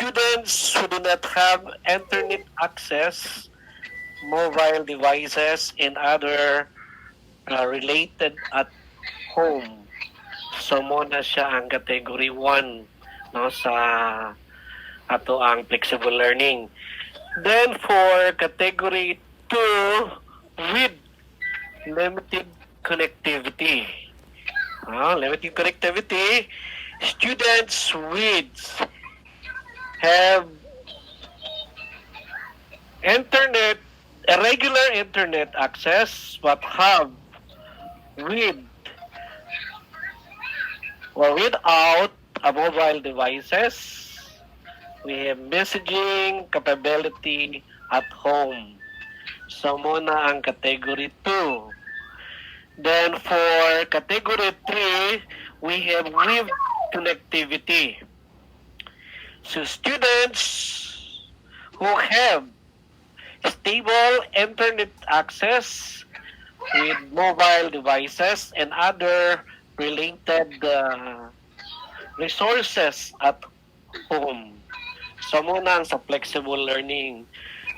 students who do not have internet access, mobile devices, and other related at home. So muna siya ang category 1 no sa ato ang flexible learning. Then for category 2 with limited connectivity. Limited connectivity, students with have internet, irregular internet access, but have with or without a mobile devices. We have messaging capability at home. So muna ang category 2. Then for category 3, we have with connectivity. So students who have stable internet access with mobile devices and other related resources at home. So muna sa flexible learning.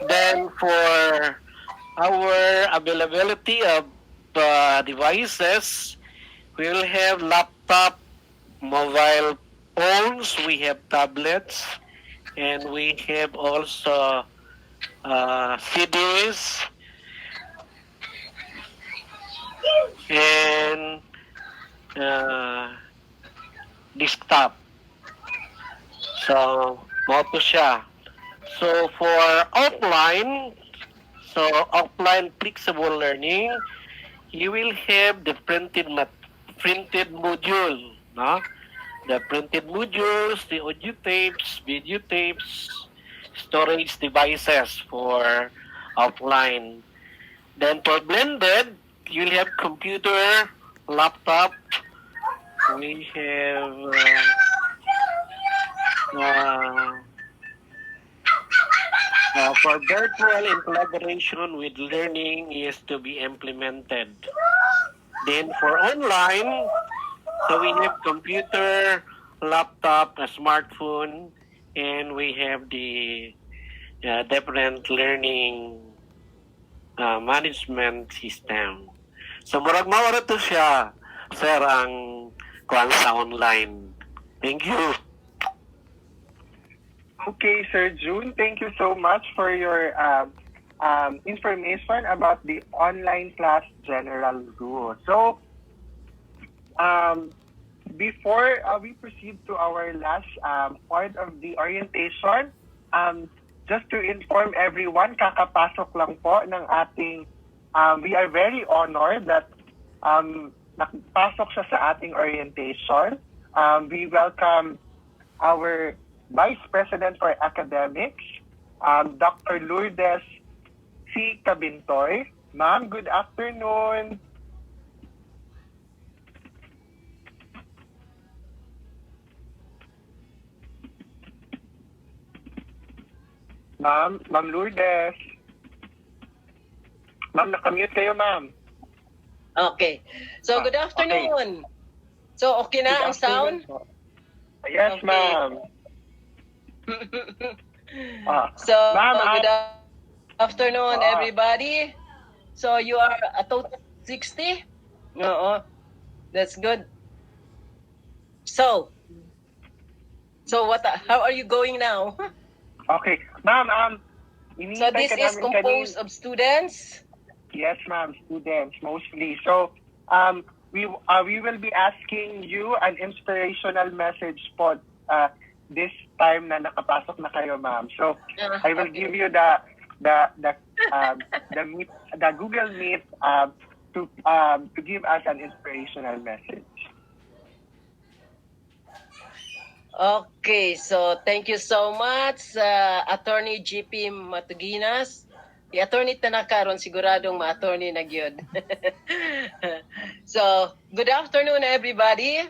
Then for our availability of devices, we will have laptop, mobile phones, we have tablets, and we have also CDs and desktop. So, mo to siya. So, for offline flexible learning, you will have the printed module, no? The printed modules, the audio tapes, video tapes, storage devices for offline. Then for blended, you'll have computer, laptop. We have for virtual and collaboration with learning is to be implemented. Then for online, so we have computer, laptop, a smartphone, and we have the different learning management system. So murag mawara to siya, sir, ang kuan sa online. Thank you. Okay, Sir June, thank you so much for your information about the online class general rule. So, before we proceed to our last part of the orientation, just to inform everyone, kakapasok lang po ng ating, we are very honored that nakapasok siya sa ating orientation. We welcome our Vice President for Academics, Dr. Lourdes C. Cabintoy. Ma'am, good afternoon. Ma'am Lourdes. Ma'am, nakamute kayo, ma'am. Okay. So, good afternoon. Okay. So, okay na ang sound? Yes, okay. Ma'am. So, good afternoon, everybody. So, you are a total 60? Oo. That's good. So how are you going now? Okay. Ma'am, so this is composed of students? Yes, ma'am, students mostly. So, we will be asking you an inspirational message po this time na nakapasok na kayo, ma'am. So, I will give you the Google Meet to give us an inspirational message. Okay, so thank you so much, Attorney GP Matuginas. I-attorney Tanaka ron siguradong ma-attorney na gyud. So, good afternoon, everybody.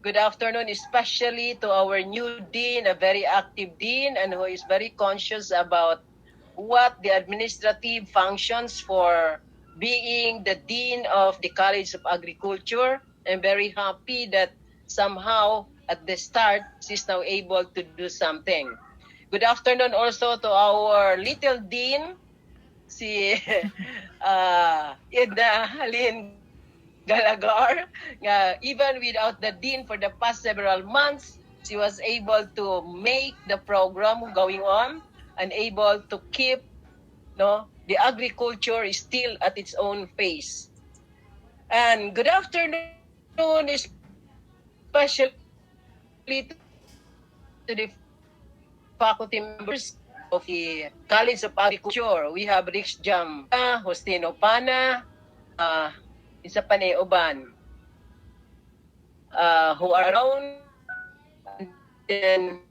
Good afternoon, especially to our new dean, a very active dean, and who is very conscious about what the administrative functions for being the dean of the College of Agriculture. I'm very happy that somehow at the start she's now able to do something. Good afternoon also to our little dean, si Edna Halin Galagar. Even without the dean for the past several months, she was able to make the program going on and able to keep the agriculture is still at its own pace. And good afternoon, especially to the faculty members of the College of Agriculture. We have Rich Jam, Hostino Pana, isa pa ni Uban, who are around, and then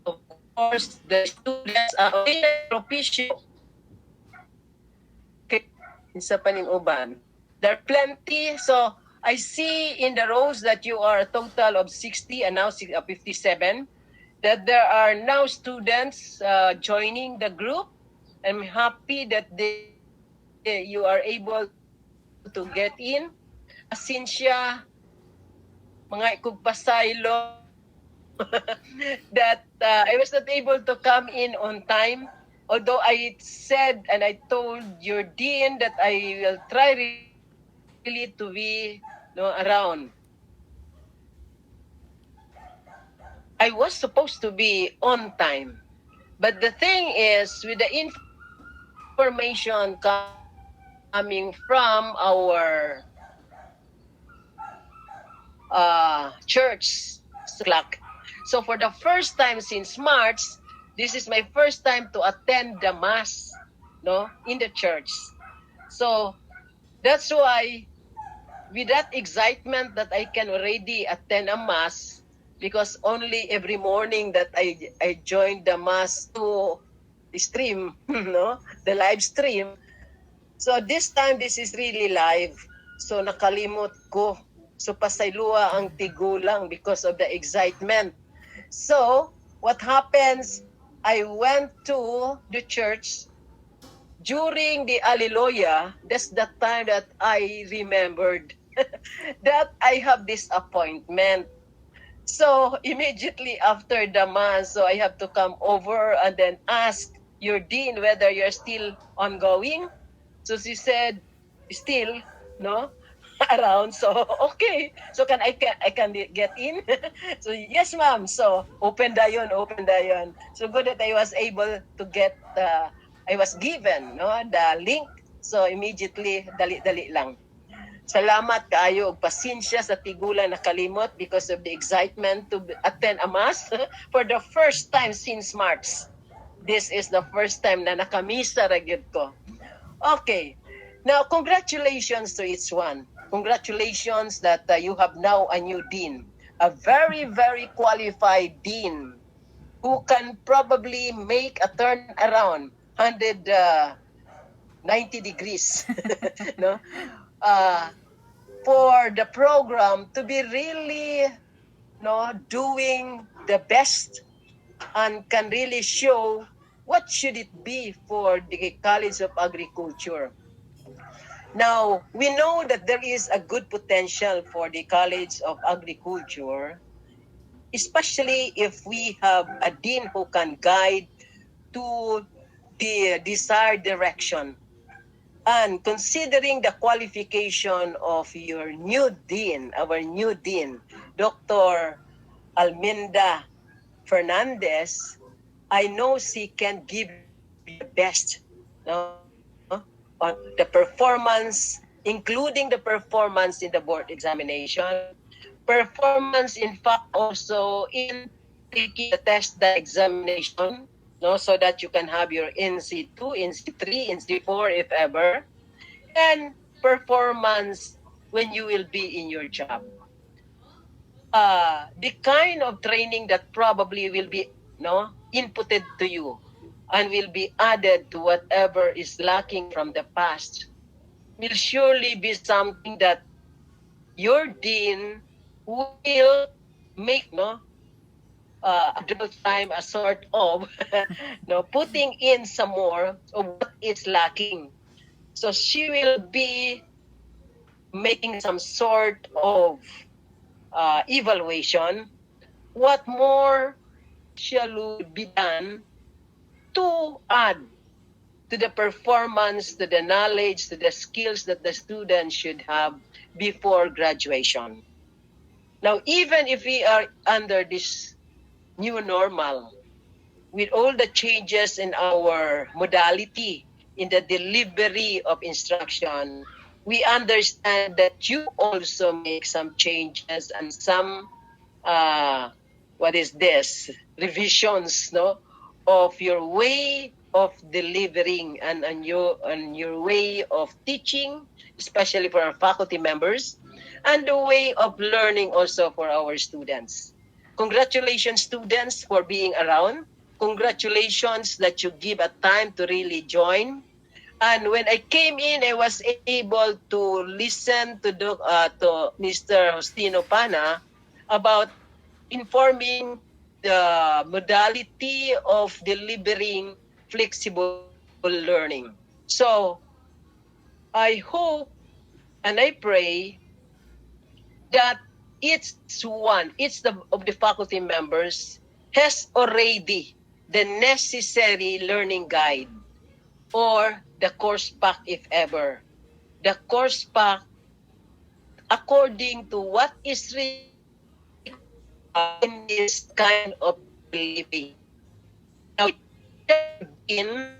of course the students are propicio. Okay, isa pa ning Uban. There are plenty. So I see in the rows that you are a total of 60 and now 57. That there are now students joining the group. I'm happy that you are able to get in. Cynthia, mga ikugpasaylo, that I was not able to come in on time. Although I said and I told your dean that I will try really to be around. I was supposed to be on time. But the thing is, with the information coming from our church clock. So for the first time since March, this is my first time to attend the mass, in the church. So that's why, with that excitement that I can already attend a mass, because only every morning that I joined the mass to stream, the live stream. So this time, this is really live. So nakalimot ko. So pasaylua ang tigulang because of the excitement. So what happens, I went to the church during the Alleluia. That's the time that I remembered that I have this appointment. So immediately after the mass, so I have to come over and then ask your dean whether you're still ongoing. So she said, still, around. So okay. So I can get in? So yes, ma'am. So open dayon. So good that I was able to get I was given the link. So immediately dali lang. Salamat kaayo og pasensya sa tigulan na kalimot because of the excitement to attend a mass for the first time since March. This is the first time na nakamisa ra gyud ko. Okay. Now, congratulations to each one. Congratulations that you have now a new dean. A very, very qualified dean who can probably make a turnaround 190 degrees. No? For the program to be really doing the best and can really show what should it be for the College of Agriculture. Now, we know that there is a good potential for the College of Agriculture, especially if we have a dean who can guide to the desired direction. And considering the qualification of your new dean, our new dean, Dr. Alminda Fernandez, I know she can give you the best on the performance, including the performance in the board examination, performance in fact also in taking the test, the examination, so that you can have your NC2, NC3, NC4 if ever, and performance when you will be in your job. The kind of training that probably will be inputted to you and will be added to whatever is lacking from the past will surely be something that your dean will make adult time a sort of putting in some more of what is lacking. So she will be making some sort of evaluation. What more shall be done to add to the performance, to the knowledge, to the skills that the student should have before graduation. Now, even if we are under this new normal, with all the changes in our modality in the delivery of instruction, we understand that you also make some changes and some revisions, no, of your way of delivering and your way of teaching, especially for our faculty members, and the way of learning also for our students. Congratulations, students, for being around. Congratulations that you give a time to really join. And when I came in, I was able to listen to Mr. Justino Pana about informing the modality of delivering flexible learning. So I hope and I pray that each of the faculty members has already the necessary learning guide or the course pack if ever. The course pack according to what is required in this kind of delivery. Now, in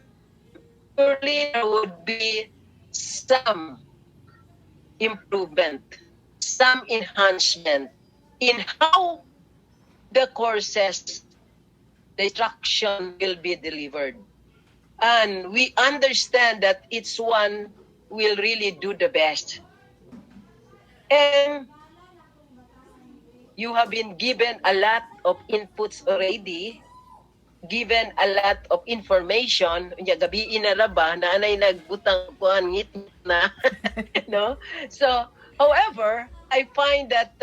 surely there would be some improvement, some enhancement in how the courses, the instruction will be delivered. And we understand that each one will really do the best. And you have been given a lot of inputs already, given a lot of information. Unya gabi inaraba na anay nagbutang kuan ngit na, no? So, however, I find that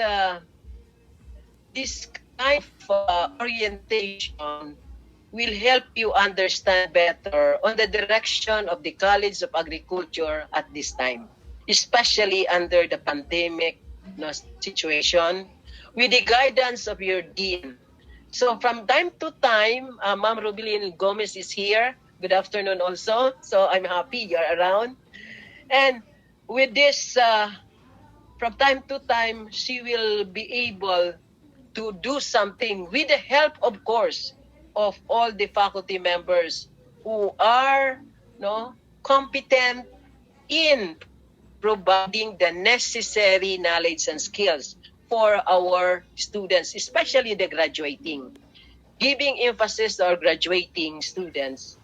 this kind of orientation will help you understand better on the direction of the College of Agriculture at this time, especially under the pandemic, situation, with the guidance of your dean. So from time to time, Ma'am Rubilin Gomez is here. Good afternoon also. So I'm happy you're around. And with this, from time to time, she will be able to do something with the help, of course, of all the faculty members who are competent in providing the necessary knowledge and skills for our students, especially the graduating, giving emphasis to our graduating students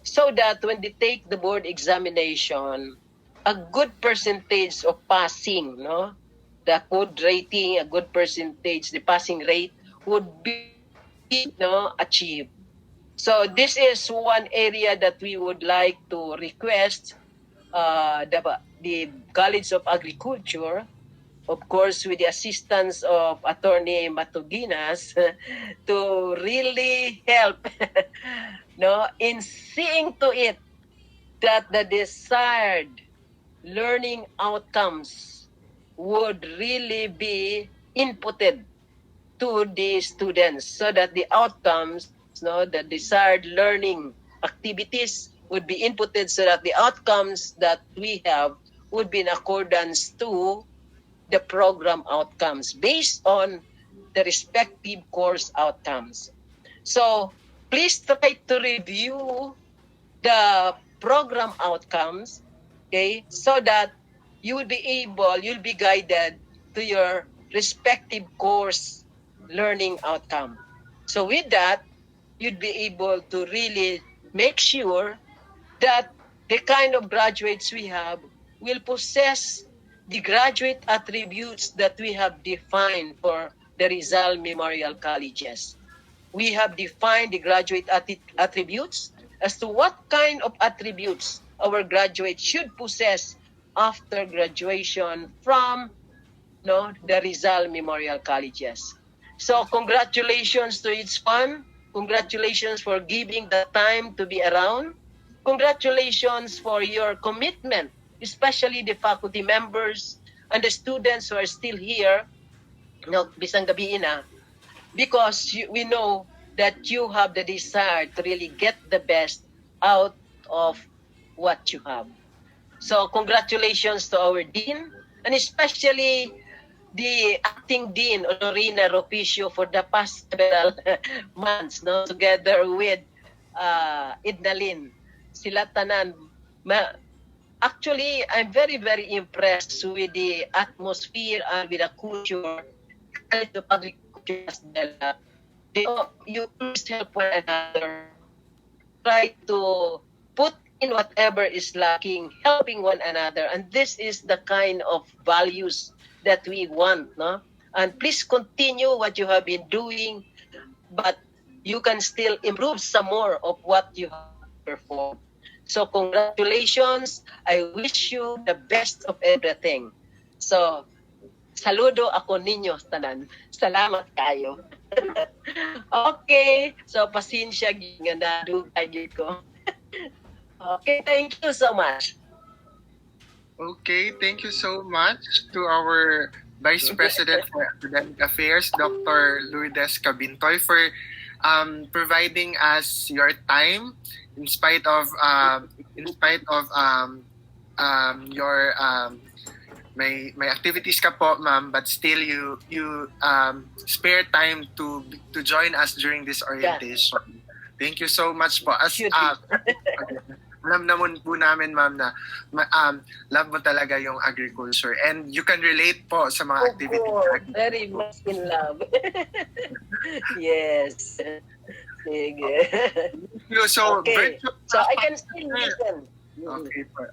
so that when they take the board examination, a good percentage of passing, the good rating, a good percentage, the passing rate would be achieved. So this is one area that we would like to request the College of Agriculture, of course, with the assistance of Attorney Matuginas, to really help in seeing to it that the desired learning outcomes would really be inputted to the students so that the outcomes, the desired learning activities would be inputted so that the outcomes that we have would be in accordance to the program outcomes based on the respective course outcomes. So please try to review the program outcomes, okay, so that you'll be guided to your respective course learning outcome. So with that, you'd be able to really make sure that the kind of graduates we have will possess the graduate attributes that we have defined for the Rizal Memorial Colleges. We have defined the graduate attributes as to what kind of attributes our graduates should possess after graduation from the Rizal Memorial Colleges. So congratulations to each one. Congratulations for giving the time to be around. Congratulations for your commitment, especially the faculty members and the students who are still here, bisang gabi na, because we know that you have the desire to really get the best out of what you have. So congratulations to our Dean, and especially the acting Dean, Honorina Ropicio, for the past several months, no, together with Idnalin. Sila tanan. Actually, I'm very, very impressed with the atmosphere and with the culture, the public culture as well. You always help one another, try to put in whatever is lacking, helping one another. And this is the kind of values that we want, no? And please continue what you have been doing, but you can still improve some more of what you have performed. So congratulations. I wish you the best of everything. So saludo ako ninyo tanan. Salamat kayo. Okay. So pasensya nga nadugay ko. Okay, thank you so much. Okay, thank you so much to our Vice President for Academic Affairs, Dr. Lourdes Cabintoy, for providing us your time in spite of your may activities ka po, ma'am, but still you spare time to join us during this orientation. Yeah. Thank you so much po. As alam naman po namin, ma'am, na love mo talaga yung agriculture and you can relate po sa mga activities. Very much in love. Yes. Sige. So, okay. So I can still listen. Okay po.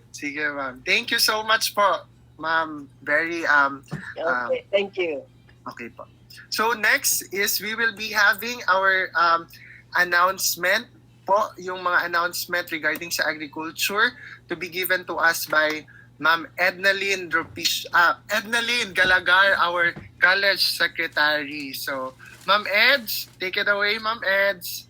Sige, ma'am. Thank you so much po, ma'am. Very okay, thank you. Okay po. So next is we will be having our announcement po, yung mga announcement regarding sa agriculture to be given to us by Ma'am Ednalyn Galagar, our college secretary. So, Ma'am Eds, take it away, Ma'am Eds.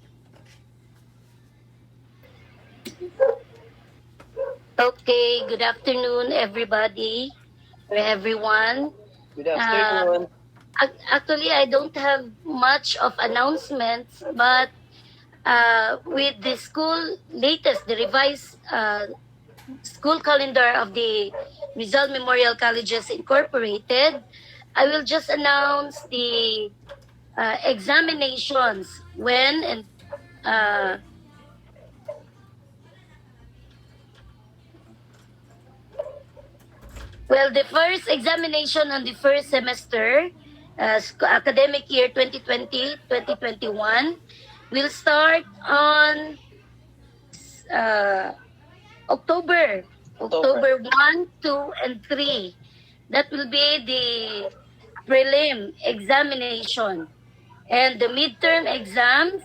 Okay, good afternoon, everybody, or everyone. Good afternoon. Actually, I don't have much of announcements, but with the the revised school calendar of the Rizal Memorial Colleges Incorporated, I will just announce the examinations when and well, the first examination on the first semester, academic year 2020-2021, will start on October 1, 2, and 3. That will be the prelim examination. And the midterm exams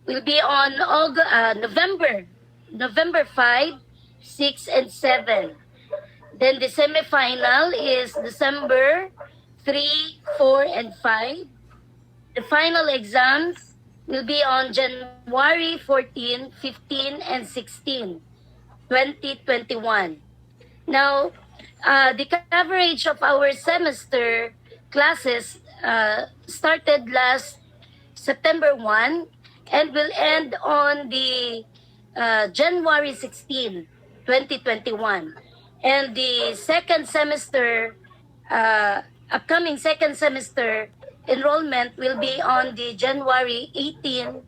will be on November 5, 6, and 7. Then the semifinal is December 3, 4, and 5. The final exams will be on January 14, 15, and 16, 2021. Now, the coverage of our semester classes started last September 1 and will end on the January 16, 2021. And the second semester, upcoming second semester enrollment will be on the January 18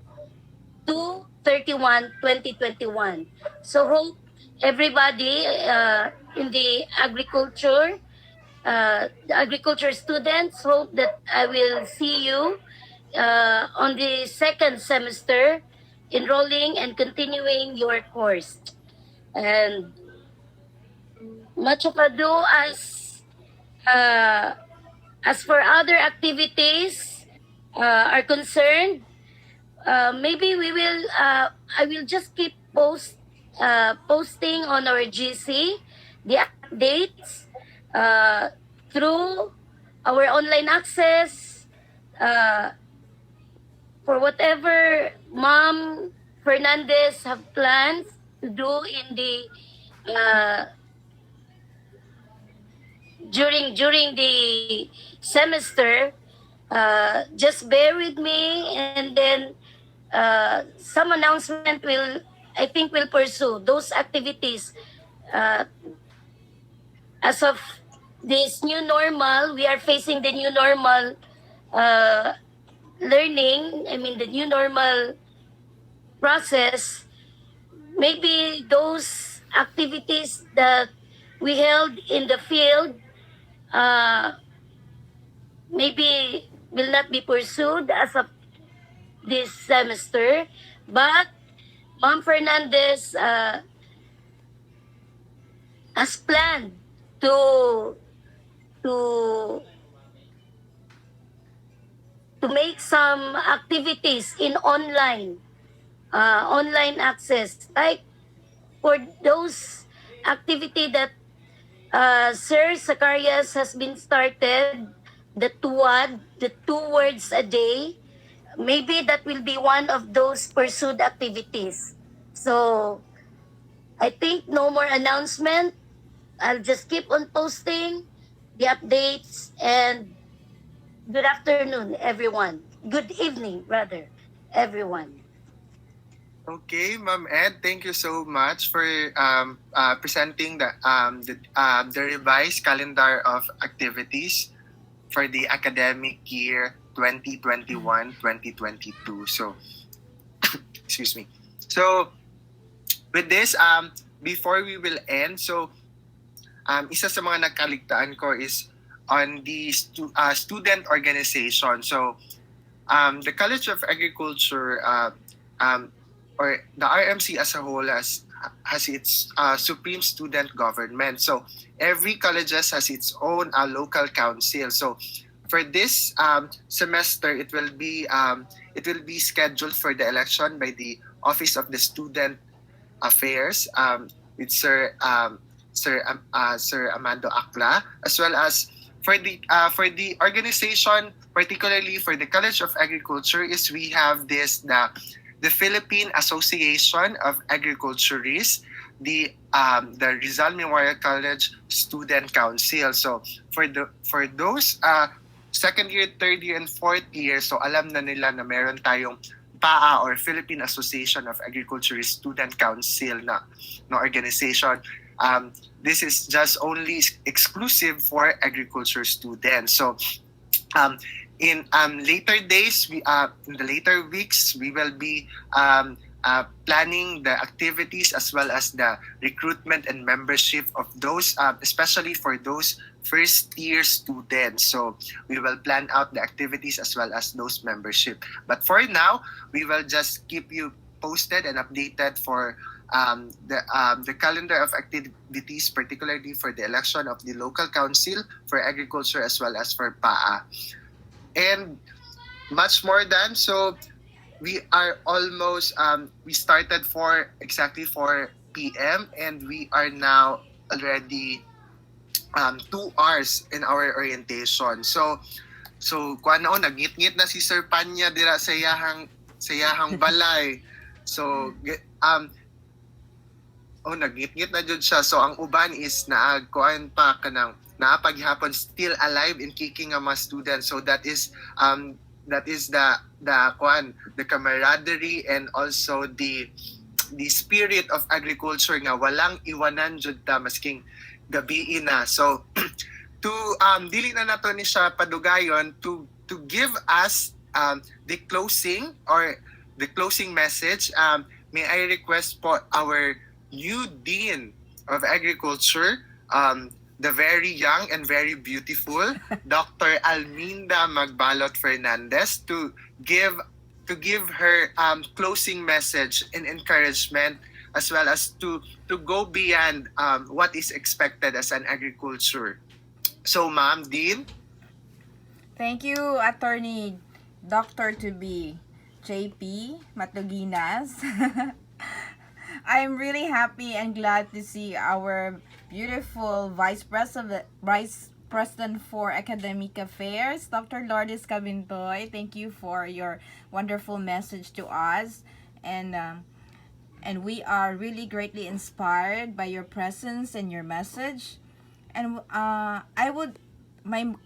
to 31, 2021. So hope everybody in the agriculture students, hope that I will see you on the second semester enrolling and continuing your course. And much of ado, as for other activities are concerned, maybe we will. I will just keep posting on our GC the updates through our online access for whatever Ma'am Fernandez have plans to do in the during the semester. just bear with me, and then some announcement will, I think, will pursue those activities. Uh, as of this new normal, we are facing the new normal uh, learning. I mean, the new normal process. Maybe those activities that we held in the field uh, maybe will not be pursued as of this semester. But Ma'am Fernandez has planned to to to make some activities in online access, like for those activity that Sir Zacharias has been started, the tuwad, the 2 words a day. Maybe that will be one of those pursued activities. So I think no more announcement. I'll just keep on posting the updates, and good afternoon, everyone. Good evening, rather, everyone. Okay, Ma'am Ed, thank you so much for presenting the revised calendar of activities for the academic year 2021-2022. So, excuse me. So, with this, before we will end, so isa sa mga nagkaligtaan ko is on the student organization. So, the College of Agriculture or the RMC as a whole has its supreme student government. So every colleges has its own local council. So for this semester, it will be scheduled for the election by the Office of the Student Affairs with Sir Amando Akla, as well as for the organization, particularly for the College of Agriculture, is we have the Philippine Association of Agriculturists, the Rizal Memorial College Student Council. So for those second year, third year, and fourth year, so alam na nila na meron tayong PAA or Philippine Association of Agriculturist Student Council na organization. This is just only exclusive for agriculture students. So in later days, in the later weeks, we will be planning the activities as well as the recruitment and membership of those, especially for those first-year students. So we will plan out the activities as well as those membership. But for now, we will just keep you posted and updated for the calendar of activities, particularly for the election of the local council for agriculture as well as for PAA. And much more than so, we are almost we started for exactly 4 p.m. and we are now already 2 hours in our orientation. So kuan na nagngit-ngit na si Sir Panya dira sa iyahang balay. So nagngit-ngit na jud siya. So ang uban is kuan pa kanang naapaghapon still alive and kicking ang mga students. So that is the camaraderie and also the spirit of agriculture nga walang iwanan jud ta masking gabi na. So to dili na nato ni siya padugayon to give us the closing message. May I request po our new Dean of Agriculture, the very young and very beautiful Dr. Alminda Magbalot Fernandez to give her closing message and encouragement, as well as to go beyond what is expected as an agriculture. So, Ma'am Dean. Thank you, Attorney Dr. to be JP Matuginas. I'm really happy and glad to see our beautiful Vice President for Academic Affairs, Dr. Lourdes Cabintoy. Thank you for your wonderful message to us, and we are really greatly inspired by your presence and your message. And my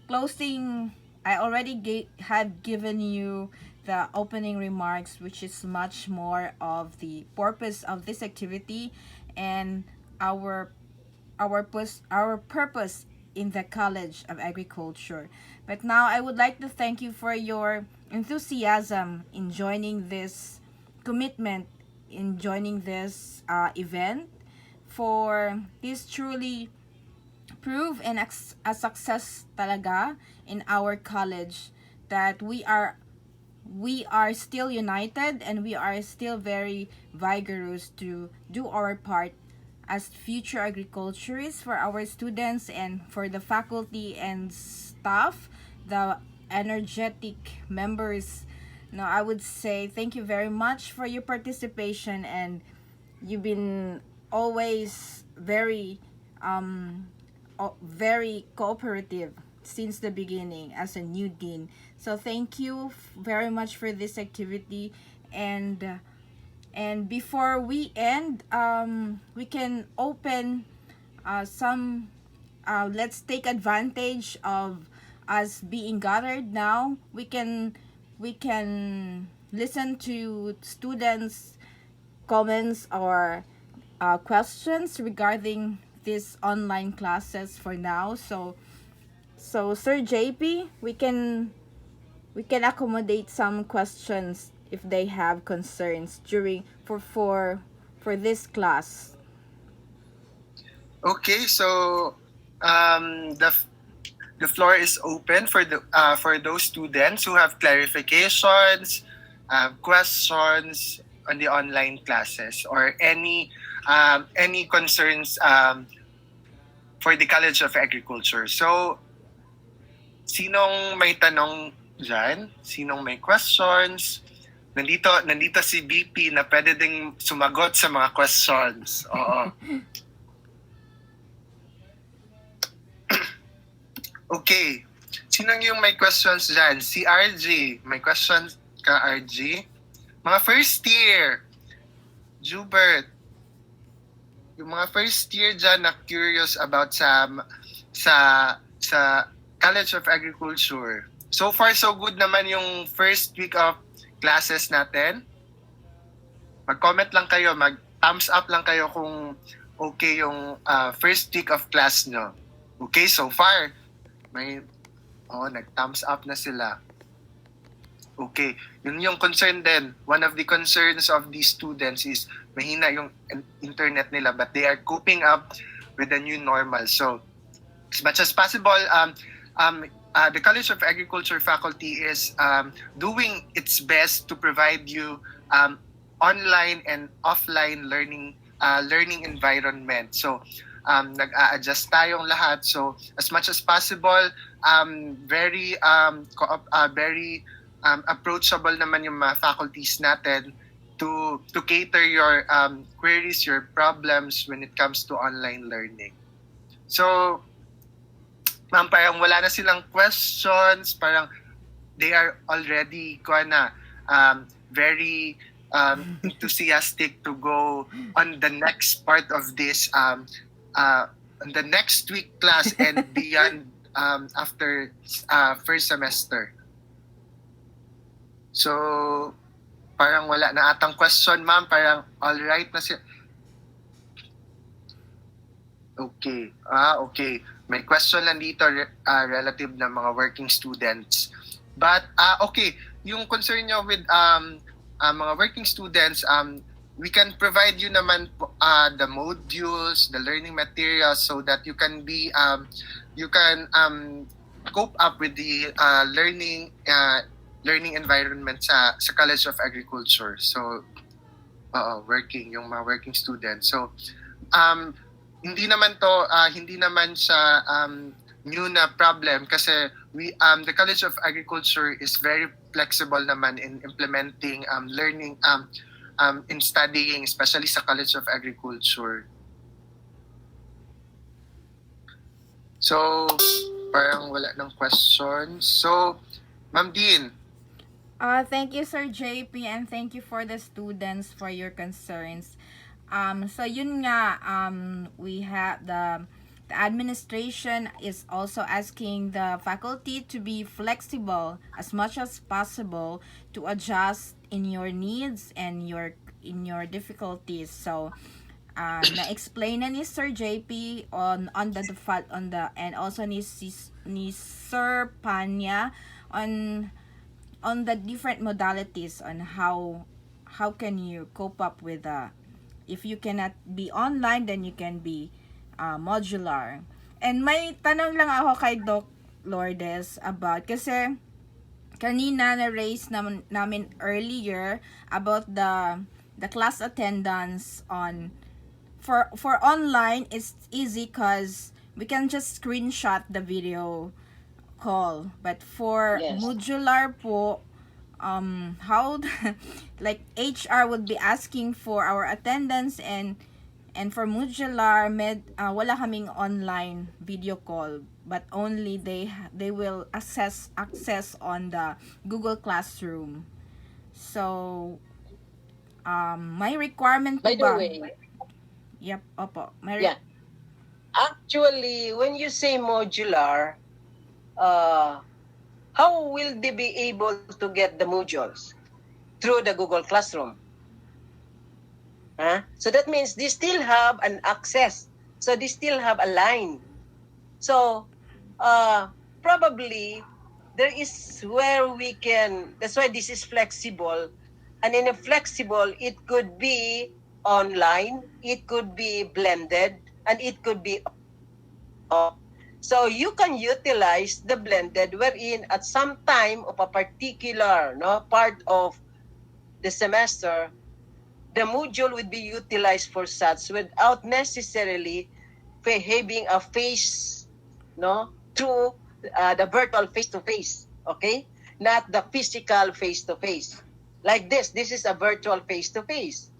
closing I already had given you the opening remarks, which is much more of the purpose of this activity and our our purpose in the College of Agriculture. But now I would like to thank you for your enthusiasm in joining this commitment, in joining this event, for this truly prove and a success talaga in our college, that we are still united and we are still very vigorous to do our part as future agriculturists for our students and for the faculty and staff, the energetic members. No, I would say thank you very much for your participation, and you've been always very cooperative since the beginning as a new dean. So thank you very much for this activity, and before we end, we can open some. Let's take advantage of us being gathered now. We can listen to students' comments or questions regarding these online classes for now. So Sir JP, we can accommodate some questions if they have concerns during for this class. Okay, so the floor is open for those students who have clarifications, questions on the online classes, or any concerns for the College of Agriculture. So, sinong may tanong dyan? Sinong may questions? Nandito si BP na pwede ding sumagot sa mga questions. Oo. Okay. Sinong yung may questions dyan? Si RG. May questions ka, RG? Mga first year. Jubert. Yung mga first year dyan na curious about sa College of Agriculture. So far, so good naman yung first week of classes natin. Mag-comment lang kayo, mag-thumbs up lang kayo kung okay yung first week of class nyo. Okay, so far, nag-thumbs up na sila. Okay, yun yung concern din. One of the concerns of these students is mahina yung internet nila, but they are coping up with the new normal. So, as much as possible, the College of Agriculture faculty is doing its best to provide you online and offline learning environment. So, nag-a-adjust tayong lahat. So, as much as possible, very approachable naman yung mga faculties natin to cater your queries, your problems when it comes to online learning. So, ma'am, parang wala na silang questions, parang they are already very enthusiastic to go on the next part of this on the next week class and beyond after first semester. So, parang wala na atang question, ma'am. Parang all right na siya. Okay. Okay. May question lang dito relative na mga working students. But, okay. Yung concern nyo with mga working students, we can provide you naman the modules, the learning materials so that you can cope up with the learning environment sa College of Agriculture. So, yung mga working students. So, hindi naman siya new na problem kasi the College of Agriculture is very flexible naman in implementing learning in studying, especially sa College of Agriculture. So, parang wala ng questions. So, Ma'am Dean. Thank you, Sir JP, and thank you for the students for your concerns. So yun nga, we have the The administration is also asking the faculty to be flexible as much as possible to adjust in your needs and in your difficulties. So na-explain na ni Sir JP on the default on the, and also ni Sir Panya on the different modalities on how can you cope up with if you cannot be online, then you can be modular. And may tanong lang ako kay Doc Lourdes about, kasi kanina na-raise namin earlier about the class attendance on for online. Is easy because we can just screenshot the video call, but for Yes. modular po, how like HR would be asking for our attendance, and for modular wala kaming online video call, but only they will access on the Google Classroom. So my requirement By po the ba? way, Yep, opo. yeah. Actually, when you say modular, how will they be able to get the modules? Through the Google Classroom. So that means they still have an access. So they still have a line. So probably there is where we can, that's why this is flexible. And in a flexible, it could be online, it could be blended, and it could be off. So you can utilize the blended, wherein at some time of a particular part of the semester, the module would be utilized for such without necessarily having a face through the virtual face-to-face, okay? Not the physical face-to-face. Like this is a virtual face-to-face,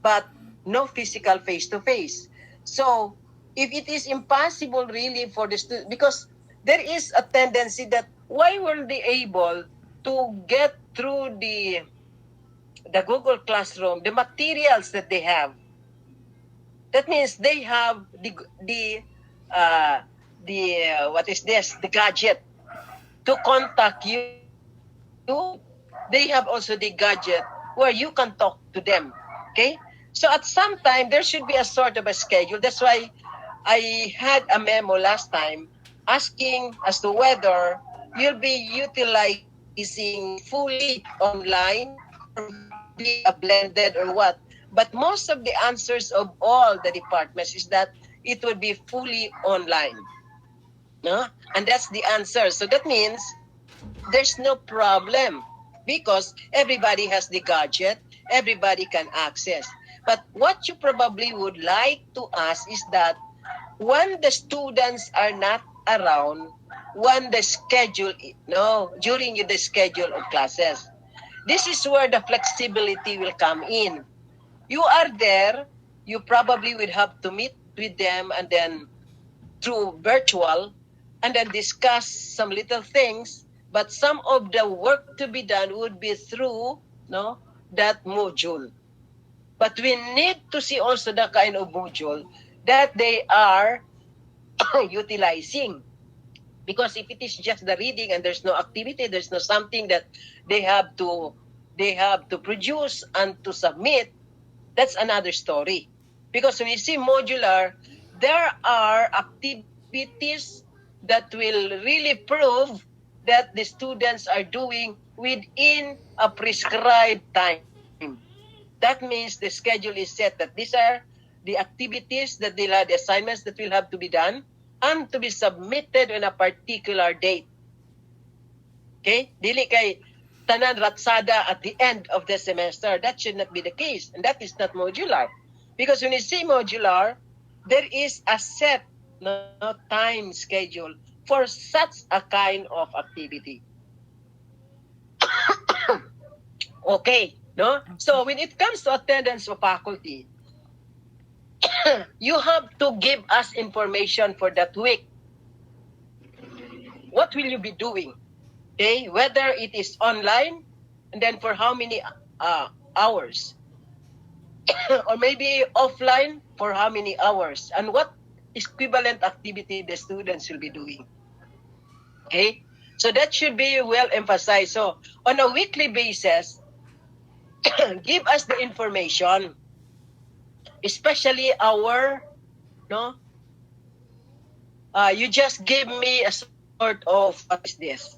but no physical face-to-face. So if it is impossible really for the student, because there is a tendency that why were they able to get through the Google Classroom, the materials that they have. That means they have the gadget to contact you. They have also the gadget where you can talk to them. Okay? So at some time, there should be a sort of a schedule. That's why I had a memo last time asking as to whether you'll be utilizing fully online or be a blended or what. But most of the answers of all the departments is that it would be fully online. No? And that's the answer. So that means there's no problem because everybody has the gadget, everybody can access. But what you probably would like to ask is that when the students are not around, when the schedule, during the schedule of classes, this is where the flexibility will come in. You are there, you probably would have to meet with them and then through virtual and then discuss some little things, but some of the work to be done would be through that module. But we need to see also the kind of module that they are utilizing. Because if it is just the reading and there's no activity, there's no something that they have to produce and to submit, that's another story. Because when you see modular, there are activities that will really prove that the students are doing within a prescribed time. That means the schedule is set that these are the activities that they'll have, the assignments that will have to be done and to be submitted on a particular date. Okay? Dili kay tanan ratsada at the end of the semester. That should not be the case. And that is not modular. Because when you say modular, there is a set time schedule for such a kind of activity. Okay, no? So when it comes to attendance of faculty, you have to give us information for that week. What will you be doing? Okay, whether it is online, and then for how many hours, or maybe offline for how many hours, and what equivalent activity the students will be doing. Okay? So that should be well emphasized. So on a weekly basis, give us the information, especially our, no, you just give me a sort of, what is this?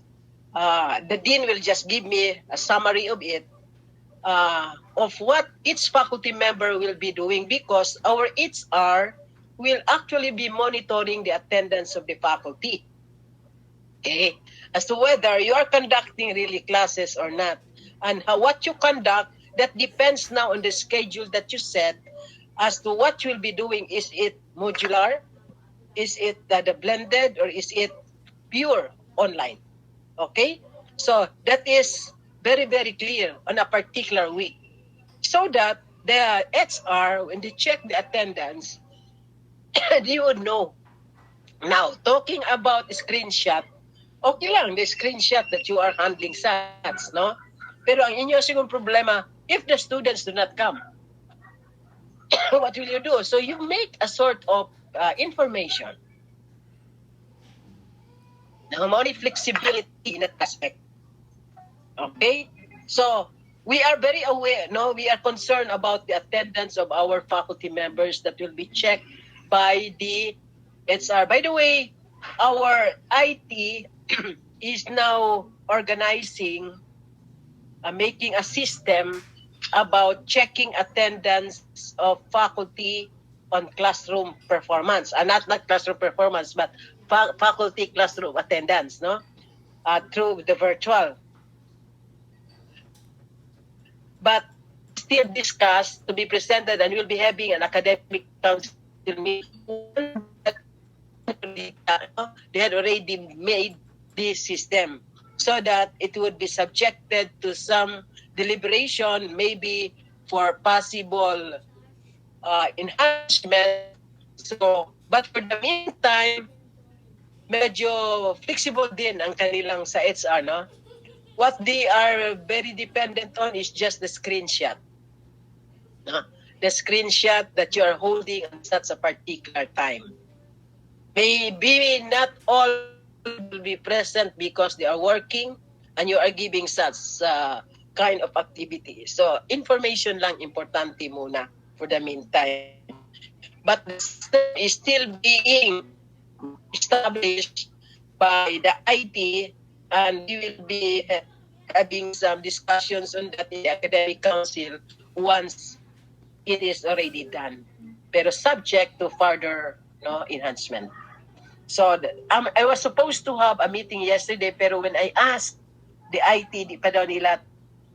The dean will just give me a summary of what each faculty member will be doing, because our HR will actually be monitoring the attendance of the faculty. Okay, as to whether you are conducting really classes or not, and what you conduct, that depends now on the schedule that you set as to what you'll be doing. Is it modular? Is it the blended, or is it pure online? Okay, so that is very, very clear on a particular week, so that the HR, when they check the attendance, they would know. Now, talking about screenshot, okay lang, the screenshot that you are handling SATs, no? Pero ang inyo sigong problema, if the students do not come, what will you do? So you make a sort of information. Now, more flexibility in that aspect. Okay? So, we are very aware, no? We are concerned about the attendance of our faculty members that will be checked by the HR. By the way, our IT is now organizing, making a system about checking attendance of faculty on classroom performance. Not classroom performance, but faculty classroom attendance, no? Through the virtual. But still discussed to be presented, and we'll be having an academic council meeting. They had already made this system so that it would be subjected to some deliberation, maybe for possible enhancement. So, but for the meantime, medyo flexible din ang kanilang sa HR, no? What they are very dependent on is just the screenshot. The screenshot that you are holding at such a particular time. Maybe not all will be present because they are working and you are giving such kind of activity. So, information lang importante muna for the meantime. But the system is still being established by the IT, and we will be having some discussions on that in the academic council once it is already done, pero subject to further enhancement. So I was supposed to have a meeting yesterday, pero when I asked the IT, di pa daw nila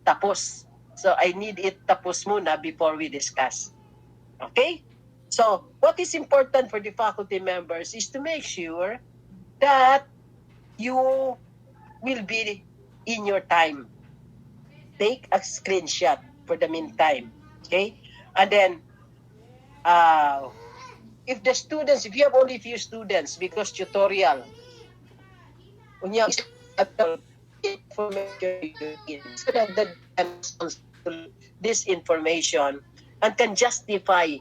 tapos. So I need it tapos muna before we discuss. Okay? So what is important for the faculty members is to make sure that you will be in your time. Take a screenshot for the meantime. Okay? And then, if you have only few students, because tutorial, so that this information and can justify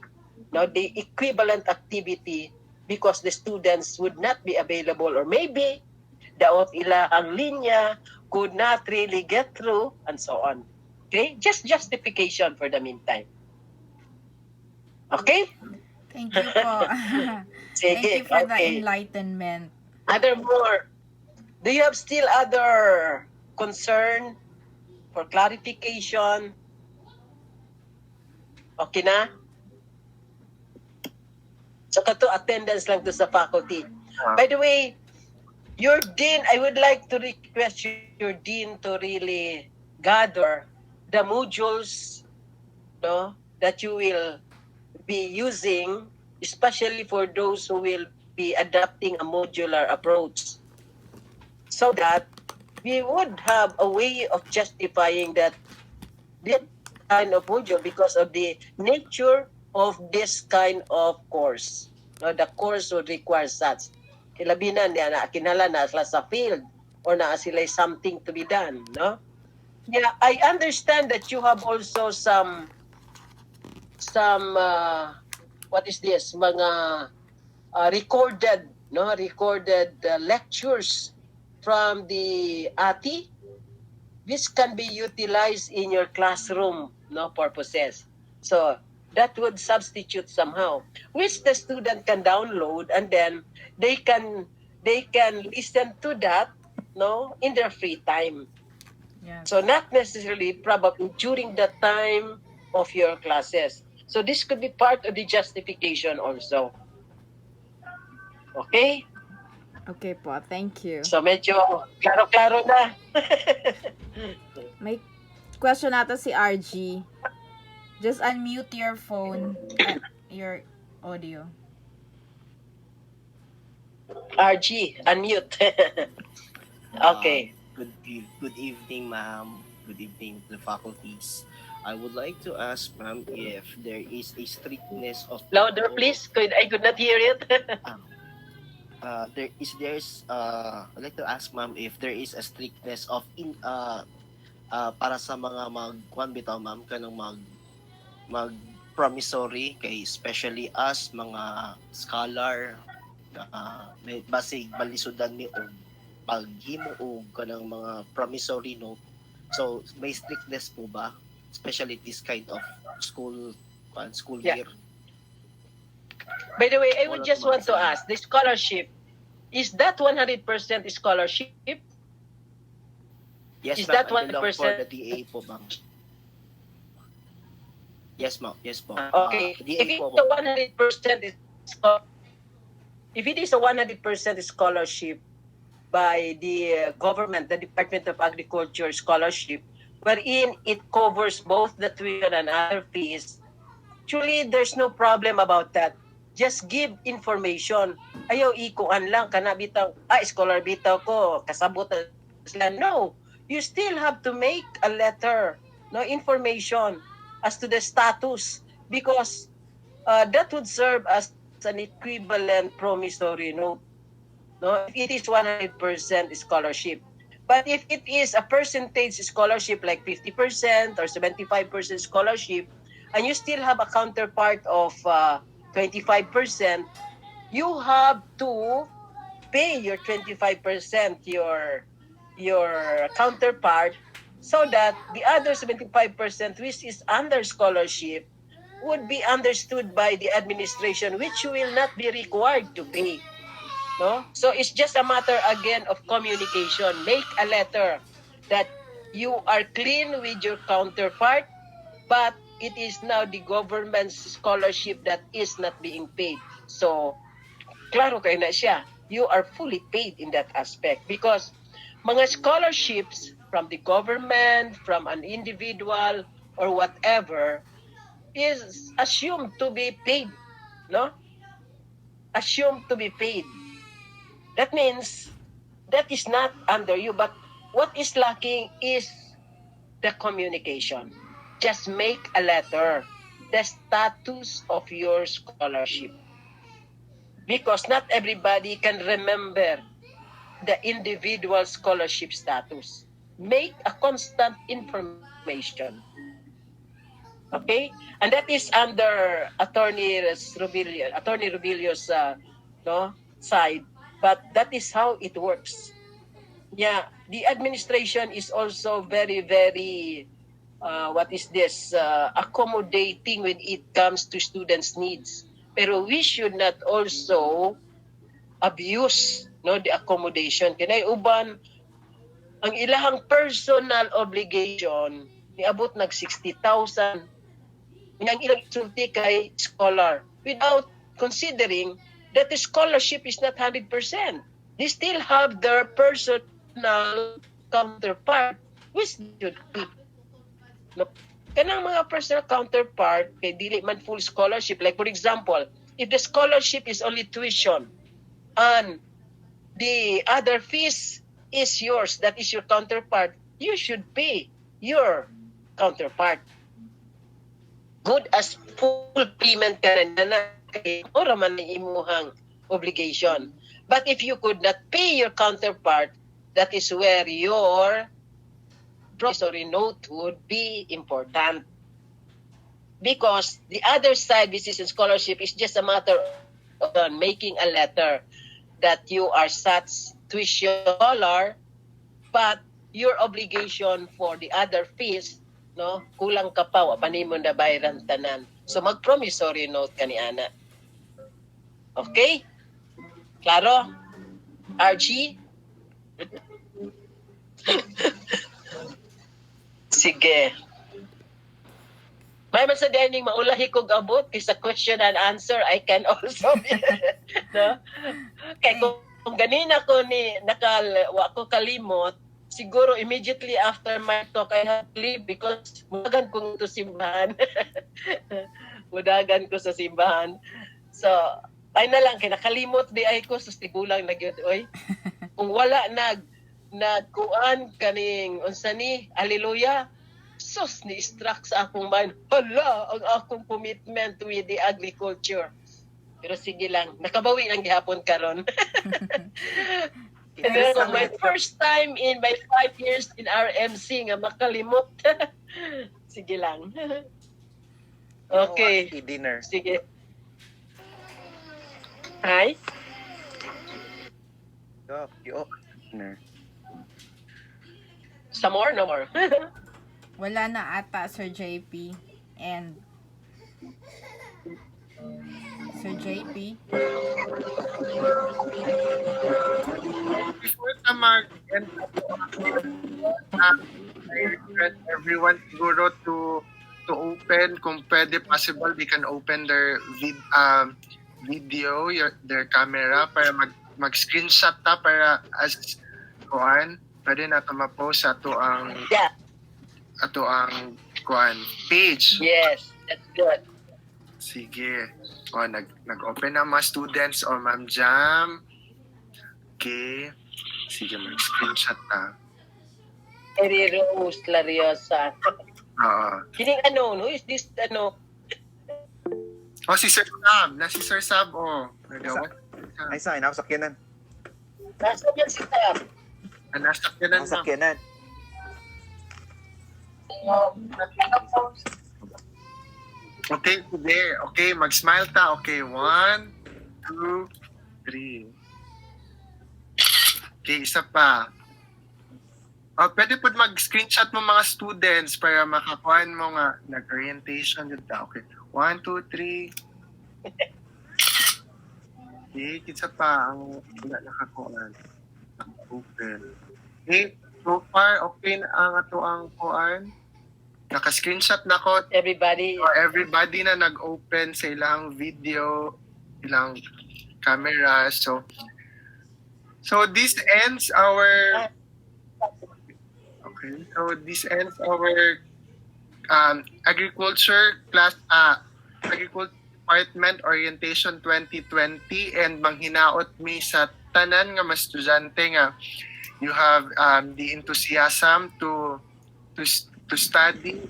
the equivalent activity, because the students would not be available, or maybe daot ilang linya could not really get through, and so on. Okay? Just justification for the meantime. Okay? Thank you po. Thank you for the enlightenment. Other more. Do you have still other concern for clarification? Okay na? So kato attendance lang to sa faculty. By the way, your dean, I would like to request your dean to really gather the modules that you will be using, especially for those who will be adopting a modular approach, so that we would have a way of justifying that this kind of module, because of the nature of this kind of course. The course would require such. Ilabi na kinala na sila sa field, or na sila something to be done, no? Yeah, I understand that you have also some what is this, mga recorded lectures from the ATI. This can be utilized in your classroom purposes. So that would substitute somehow, which the student can download, and then they can listen to that in their free time. Yes. So not necessarily probably during the time of your classes. So this could be part of the justification also. Okay? Okay po, thank you. So medyo klaro-klaro na. May question nato si RG. Just unmute your phone, your audio. RG, unmute. Okay. Good evening, ma'am. Good evening to the faculties. I would like to ask, ma'am, if there is a strictness of Louder, please. I could not hear it. I'd like to ask, ma'am, if there is a strictness of para sa mga kuan bitaw, ma'am, kanang mag promissory kay especially us mga scholar may basig balisudan ni og paghimo og kanang mga promissory note. So may strictness po ba, especially this kind of school Yeah. year? By the way, I would just want to ask, the scholarship, is that 100% scholarship? Yes, Is ma'am. that Ano lang 100%? for the DA po, ma'am? Yes, ma'am. Yes po. Okay. DA If po, it's a 100% if it is a 100% scholarship by the government, the Department of Agriculture scholarship, wherein it covers both the tuition and other fees, actually there's no problem about that. Just give information. Ayaw ikuan lang kana bitaw, scholar bitaw ko, kasabot na sila. No, you still have to make a letter, information as to the status, because that would serve as an equivalent promissory note. If it is 100% scholarship. But if it is a percentage scholarship like 50% or 75% scholarship, and you still have a counterpart of 25%, you have to pay your 25%, your counterpart, so that the other 75%, which is under scholarship, would be understood by the administration, which you will not be required to pay. So it's just a matter again of communication. Make a letter that you are clean with your counterpart, but it is now the government's scholarship that is not being paid. So klaro kayo na siya. You are fully paid in that aspect, because mga scholarships from the government, from an individual, or whatever, is assumed to be paid, Assumed to be paid. That means that is not under you, but what is lacking is the communication. Just make a letter, the status of your scholarship. Because not everybody can remember the individual scholarship status. Make a constant information. Okay? And that is under Attorney Rubilio's side. But that is how it works. Yeah, the administration is also very, very, accommodating when it comes to students' needs. Pero we should not also abuse the accommodation. Kinay uban, ang ilahang personal obligation, niabot nag 60,000. Ang ilang isulti kay scholar, without considering that the scholarship is not 100%. They still have their personal counterpart, which should keep. Kanang mga personal counterpart, kay dili man full scholarship. Like for example, if the scholarship is only tuition, and the other fees is yours, that is your counterpart, you should pay your counterpart. Good as full payment ka na kay ora man ang imuhang obligation. But if you could not pay your counterpart, that is where your promissory note would be important. Because the other side, which is in scholarship, is just a matter on making a letter that you are such tuition dollar, but your obligation for the other fees, no, kulang ka pa, wa pa nimo na bayaran tanan. So mag-promissory note ka ni ana. Okay? Klaro? RG? Sige. May man sa dining maulahi kog abot kaysa question and answer, I can also no? Kay kung ganina ko ni wa ko kalimot, siguro immediately after my talk I have to leave because mudagan ko to simbahan. Mudagan ko sa simbahan. So, ay na lang kay nakalimot di ay ko sustigulang na gyud oy. Kung wala nagkuan kaning unsa ni hallelujah, sus ni struck sa akong mind, hala ang akong commitment with the agriculture. Pero sige lang, nakabawi lang gihapon karon. And then, my first time in my 5 years in RMC nga makalimot. Sige lang. Okay. Dinner. Sige. Hi. Dinner. Some more? No more. Wala na ata, Sir JP. And Sir JP. Before na mag-end I request everyone siguro to open, kung pwede possible, they can open their video, their camera para mag-screenshot ta para as kuan, pwede na ito ma-post ato ang Yeah. ato ang kuan page. Yes, that's good. Sige. O, nag-open na mga students o Ma'am Jam. Okay. Sige, mag-screenshot ta. Eri Rose Lariosa. Oo. Kining ano, who is this ano? O, si Sir Sab. Si Sir Sab, o. Ay, saan? Nakasakyanan. Nasa yan si Tab. Nasakyanan na. Nakasakyanan. Okay, sige. Okay, mag-smile ta. Okay, 1, 2, 3. Okay, isa pa. Pwede po mag-screenshot mo mga students para makakuhaan mo nga nag-orientation dito. Okay, 1, 2, 3. Okay, isa pa ang nakakuhaan. Open. Okay, so far, okay na ang ato ang kuhaan. Naka-screenshot na ko. Everybody. Everybody na nag-open sa ilang video, ilang camera. So this ends our agriculture class agriculture department orientation 2020, and manghinaot mi sa tanan nga mga estudyante nga you have the enthusiasm to study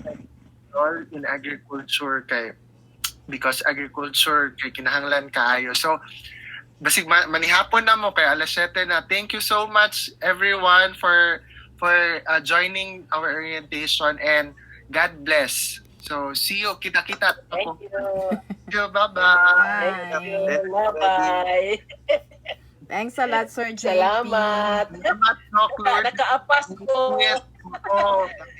all in agriculture because agriculture kay kinahanglan kaayo. So basig manihapon na mo kay alas 7 na. Thank you so much everyone for joining our orientation, and God bless. So see you, kita-kita. Thank you. Thank you, bye-bye. Thank you. Bye-bye. Thanks a lot, Sir JP. Salamat. Salamat, Doc Lord. Nakaapas ko. Yes, oo.